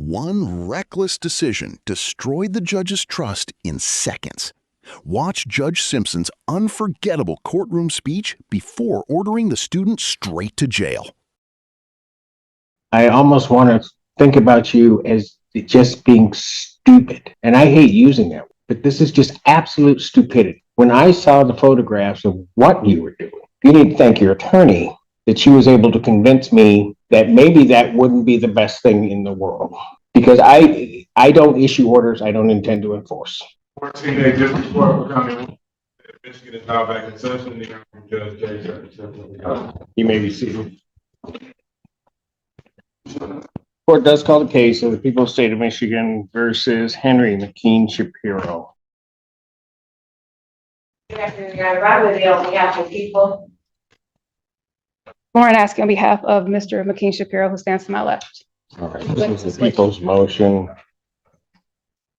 One reckless decision destroyed the judge's trust in seconds. Watch Judge Simpson's unforgettable courtroom speech before ordering the student straight to jail. I almost want to think about you as just being stupid. And I hate using that, but this is just absolute stupidity. When I saw the photographs of what you were doing, you need to thank your attorney that she was able to convince me that maybe that wouldn't be the best thing in the world. Because I don't issue orders I don't intend to enforce. 14 days just before we're coming. Michigan is now back in session. You may be seated. Court does call the case of the people of the state of Michigan versus Henry McKean Shapiro. Good afternoon, Your Honor. Robert Lee on behalf of the people. Lauren asking on behalf of Mr. McKean Shapiro, who stands to my left. All right, this is the people's motion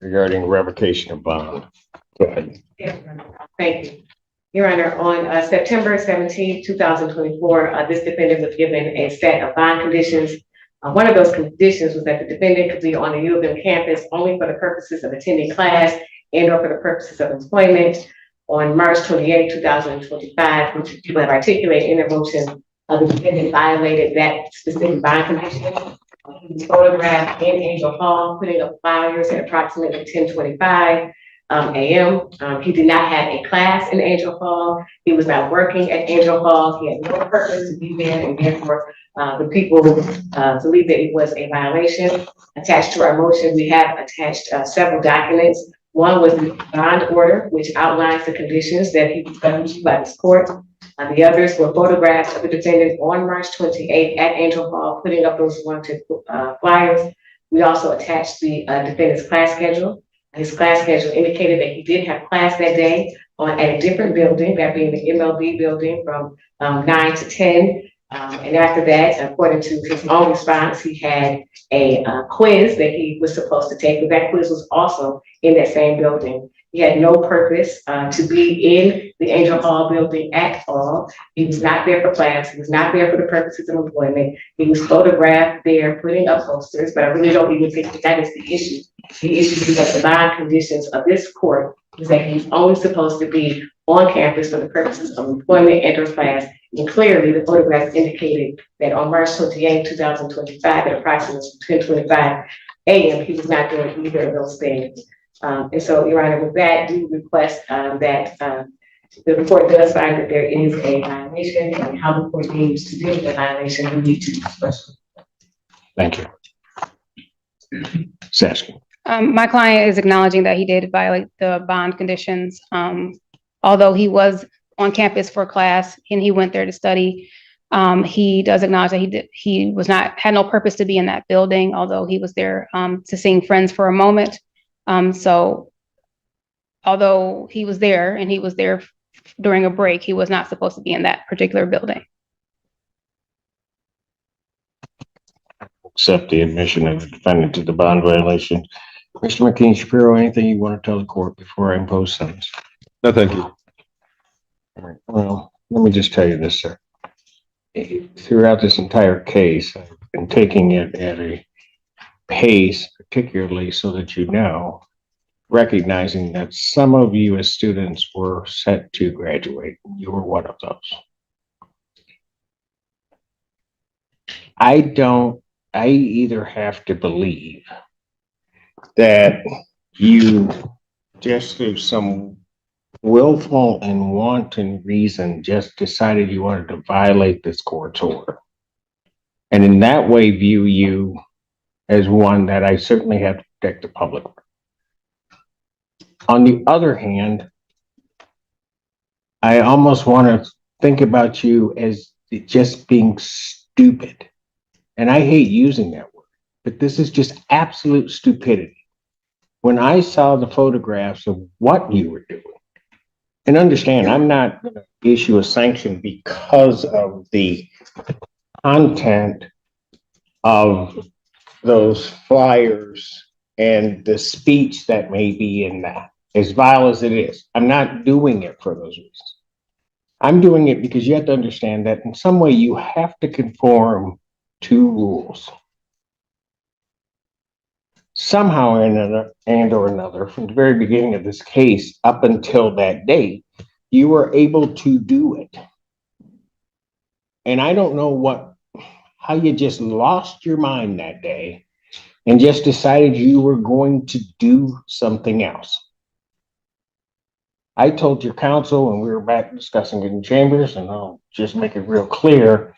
regarding revocation of bond. Go ahead. Thank you. Your Honor, on September 17, 2024, this defendant was given a set of bond conditions. One of those conditions was that the defendant could be on the U of M campus only for the purposes of attending class and or for the purposes of employment. On March 28, 2025, which people have articulated in their motion, the defendant violated that specific bond condition. He was photographed in Angel Hall, putting up flyers at approximately 10:25 a.m. He did not have a class in Angel Hall. He was not working at Angel Hall. He had no purpose to be there, and therefore the people believe that it was a violation. Attached to our motion, we have attached several documents. One was the bond order, which outlines the conditions that he was governed to by this court. The others were photographs of the defendant on March 28th at Angel Hall, putting up those wanted flyers. We also attached the defendant's class schedule. His class schedule indicated that he did have class that day at a different building, that being the MLB building from 9 to 10. And after that, according to his own response, he had a quiz that he was supposed to take, but that quiz was also in that same building. He had no purpose to be in the Angel Hall building at all. He was not there for class. He was not there for the purposes of employment. He was photographed there putting up posters, but I really don't even think that that is the issue. The issue is that the bond conditions of this court is that he's only supposed to be on campus for the purposes of employment and or class. And clearly the photographs indicated that on March 28, 2025 at approximately 10:25 a.m. he was not doing either of those things. And so, Your Honor, with that, we request that the court does find that there is a violation, and how the court needs to deal with the violation, we need to discuss. Thank you. Saskia. My client is acknowledging that he did violate the bond conditions. Although he was on campus for class and he went there to study, he does acknowledge that he had no purpose to be in that building, although he was there to seeing friends for a moment. So although he was there and he was there during a break, he was not supposed to be in that particular building. Accept the admission of the defendant to the bond violation. Mr. McKean Shapiro, anything you want to tell the court before I impose sentence? No, thank you. All right. Well, let me just tell you this, sir. Throughout this entire case, I've been taking it at a pace, particularly so that you know, recognizing that some of you as students were set to graduate. You were one of those. I either have to believe that you just through some willful and wanton reason just decided you wanted to violate this court's order, and in that way view you as one that I certainly have to protect the public. On the other hand, I almost want to think about you as just being stupid. And I hate using that word, but this is just absolute stupidity. When I saw the photographs of what you were doing, and understand, I'm not going to issue a sanction because of the content of those flyers and the speech that may be in that, as vile as it is. I'm not doing it for those reasons. I'm doing it because you have to understand that in some way you have to conform to rules. somehow or another, from the very beginning of this case up until that date, you were able to do it. And I don't know how you just lost your mind that day and just decided you were going to do something else. I told your counsel when we were back discussing in chambers, and I'll just make it real clear,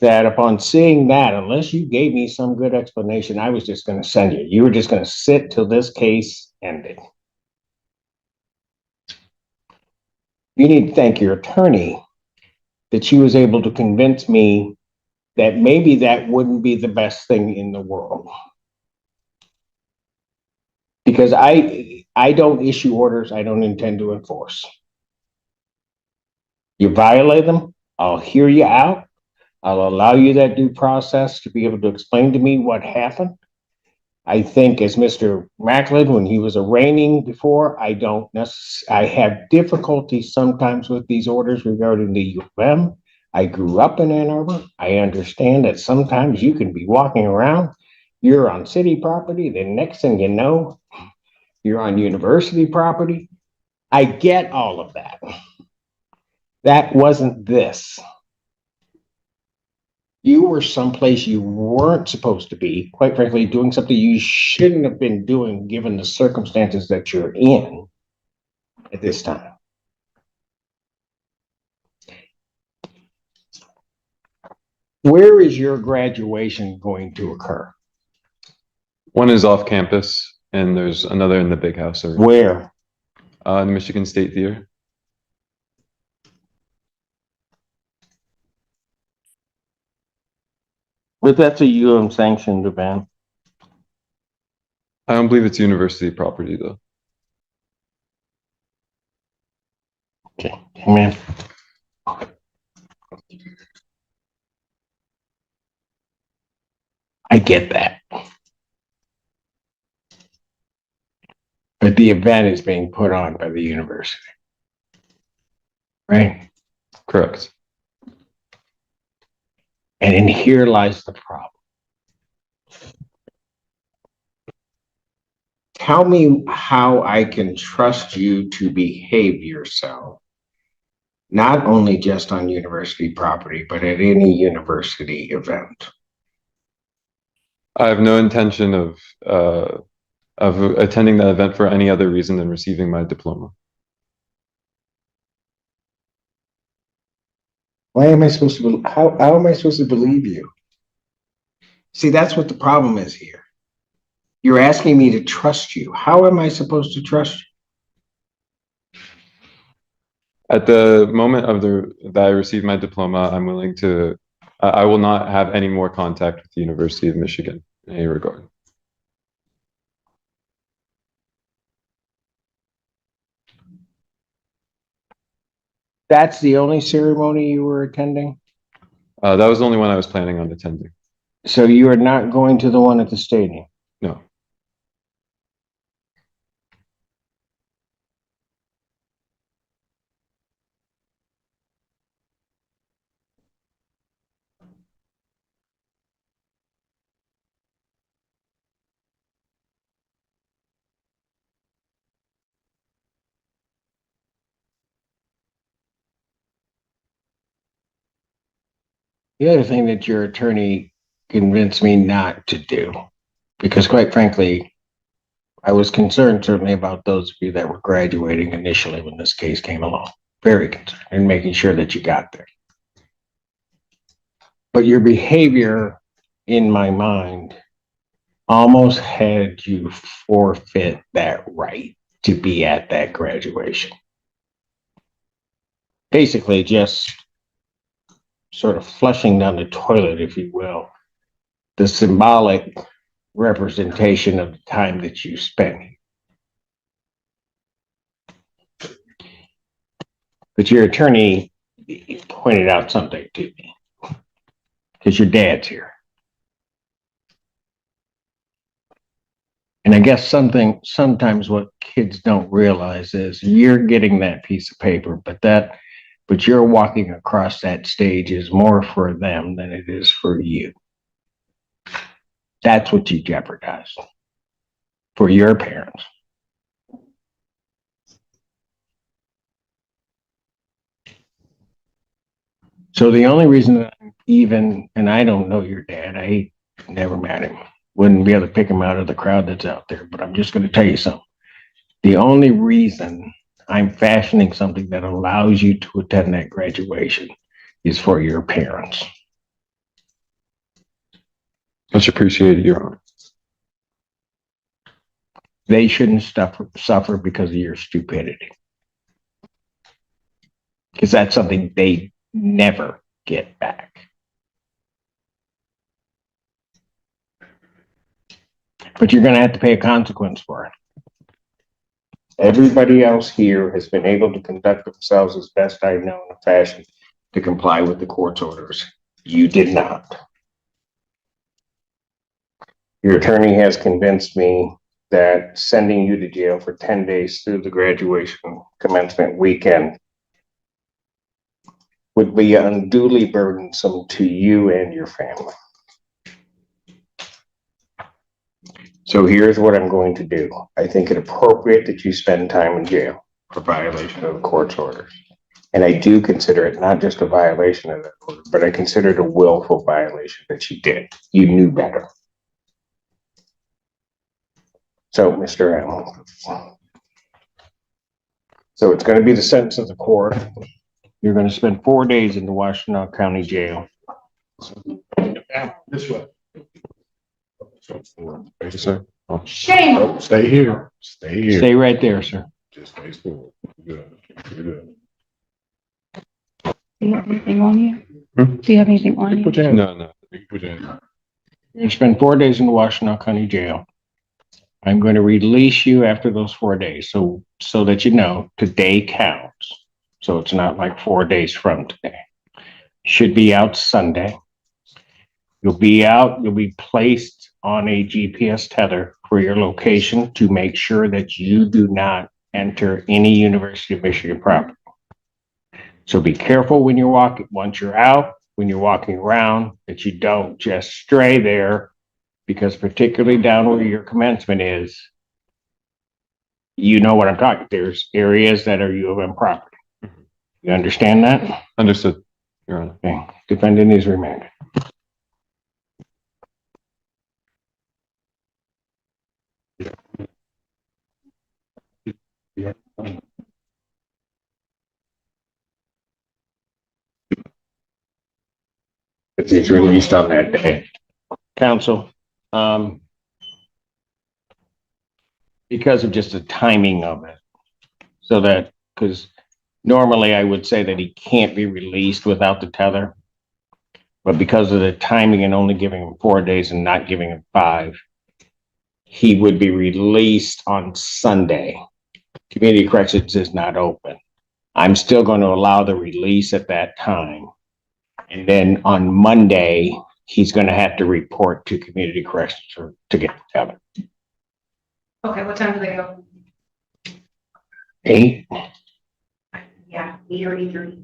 that upon seeing that, unless you gave me some good explanation, I was just going to send you. You were just going to sit till this case ended. You need to thank your attorney that she was able to convince me that maybe that wouldn't be the best thing in the world. Because I don't issue orders I don't intend to enforce. You violate them, I'll hear you out. I'll allow you that due process to be able to explain to me what happened. I think as Mr. Macklin, when he was arraigning before, I have difficulty sometimes with these orders regarding the U of M. I grew up in Ann Arbor. I understand that sometimes you can be walking around, you're on city property, the next thing you know, you're on university property. I get all of that. That wasn't this. You were someplace you weren't supposed to be, quite frankly, doing something you shouldn't have been doing given the circumstances that you're in at this time. Where is your graduation going to occur? One is off campus, and there's another in the big house. Where? The Michigan State Theater. But that's a UM sanctioned event. I don't believe it's university property, though. Okay, amen. I get that. But the event is being put on by the university, right? Correct. And in here lies the problem. Tell me how I can trust you to behave yourself, not only just on university property, but at any university event. I have no intention of attending that event for any other reason than receiving my diploma. Why am I supposed to? How am I supposed to believe you? See, that's what the problem is here. You're asking me to trust you. How am I supposed to trust you? At the moment that I receive my diploma, I'm willing to. I will not have any more contact with the University of Michigan in any regard. That's the only ceremony you were attending? That was the only one I was planning on attending. So you are not going to the one at the stadium? No. The other thing that your attorney convinced me not to do, because quite frankly, I was concerned certainly about those of you that were graduating initially when this case came along. Very concerned and making sure that you got there. But your behavior, in my mind, almost had you forfeit that right to be at that graduation. Basically, just sort of flushing down the toilet, if you will, the symbolic representation of the time that you spent. But your attorney pointed out something to me, because your dad's here. And I guess sometimes what kids don't realize is you're getting that piece of paper, but you're walking across that stage is more for them than it is for you. That's what you jeopardize. for your parents. So the only reason that I'm even, and I don't know your dad, I never met him, wouldn't be able to pick him out of the crowd that's out there, but I'm just going to tell you something. The only reason I'm fashioning something that allows you to attend that graduation is for your parents. Much appreciated, Your Honor. They shouldn't suffer because of your stupidity. Because that's something they never get back. But you're going to have to pay a consequence for it. Everybody else here has been able to conduct themselves as best I know in a fashion to comply with the court's orders. You did not. Your attorney has convinced me that sending you to jail for 10 days through the graduation commencement weekend would be unduly burdensome to you and your family. So here's what I'm going to do. I think it appropriate that you spend time in jail for violation of the court's orders. And I do consider it not just a violation of that order, but I consider it a willful violation that you did. You knew better. So, Mr. Allen. So it's going to be the sentence of the court. You're going to spend 4 days in the Washtenaw County Jail. This way. Thank you, sir. Shame on you. Stay here. Stay here. Stay right there, sir. Just stay still. You're good. You're good. Do you have anything on you? Hmm? Do you have anything on you? Put your hand. No. You can put your hand. You're going to spend 4 days in the Washtenaw County Jail. I'm going to release you after those 4 days. So that you know, today counts. So it's not like 4 days from today. Should be out Sunday. You'll be placed on a GPS tether for your location to make sure that you do not enter any University of Michigan property. So be careful when you're walking, once you're out, when you're walking around, that you don't just stray there, because particularly down where your commencement is, you know what I'm talking. There's areas that are U of M property. You understand that? Understood, Your Honor. Okay. Defendant is remanded. If he's released on that day. Counsel, because of just the timing of it, so that, because normally I would say that he can't be released without the tether, but because of the timing and only giving him 4 days and not giving him 5, he would be released on Sunday. Community corrections is not open. I'm still going to allow the release at that time. And then on Monday, he's going to have to report to community corrections to get the tether. Okay, what time do they go? 8, Yeah, 8 or 8:30.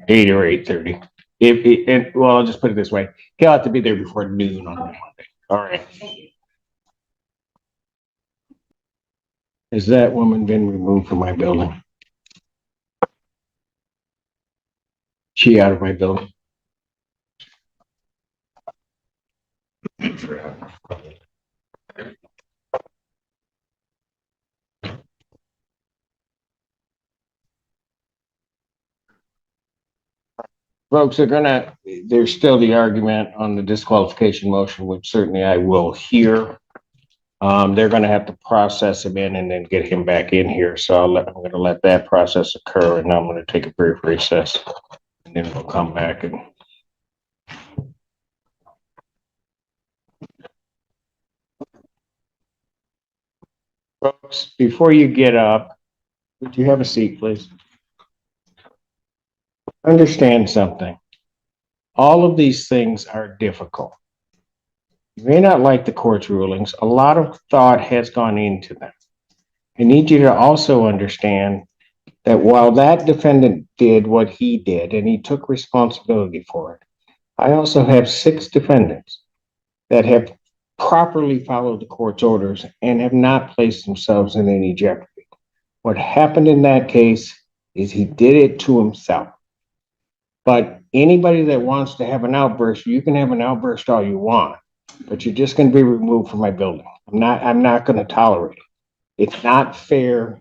8 or 8:30. Well, I'll just put it this way. He'll have to be there before noon on Monday. All right. Has that woman been removed from my building? She out of my building? Folks, there's still the argument on the disqualification motion, which certainly I will hear. They're gonna have to process him in and then get him back in here. So I'm gonna let that process occur, and I'm gonna take a brief recess. And then we'll come back and. Folks, before you get up, would you have a seat, please? Understand something. All of these things are difficult. You may not like the court's rulings. A lot of thought has gone into them. I need you to also understand that while that defendant did what he did and he took responsibility for it, I also have 6 defendants that have properly followed the court's orders and have not placed themselves in any jeopardy. What happened in that case is he did it to himself. But anybody that wants to have an outburst, you can have an outburst all you want, but you're just going to be removed from my building. I'm not going to tolerate it. It's not fair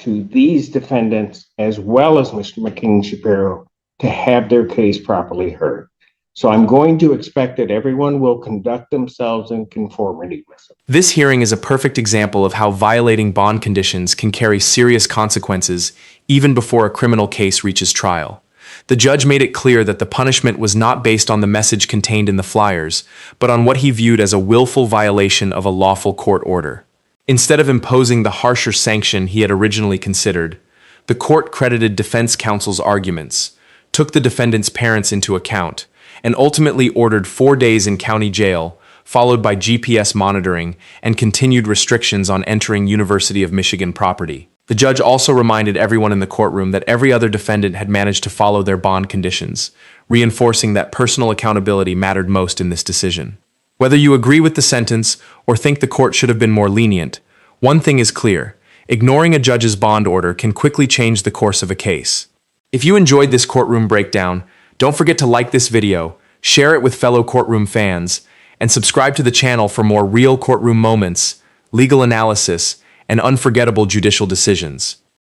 to these defendants as well as Mr. McKinney Shapiro to have their case properly heard. So I'm going to expect that everyone will conduct themselves in conformity with it. This hearing is a perfect example of how violating bond conditions can carry serious consequences even before a criminal case reaches trial. The judge made it clear that the punishment was not based on the message contained in the flyers, but on what he viewed as a willful violation of a lawful court order. Instead of imposing the harsher sanction he had originally considered, the court credited defense counsel's arguments, took the defendant's parents into account, and ultimately ordered 4 days in county jail, followed by GPS monitoring and continued restrictions on entering University of Michigan property. The judge also reminded everyone in the courtroom that every other defendant had managed to follow their bond conditions, reinforcing that personal accountability mattered most in this decision. Whether you agree with the sentence or think the court should have been more lenient, one thing is clear: ignoring a judge's bond order can quickly change the course of a case. If you enjoyed this courtroom breakdown, don't forget to like this video, share it with fellow courtroom fans, and subscribe to the channel for more real courtroom moments, legal analysis, and unforgettable judicial decisions.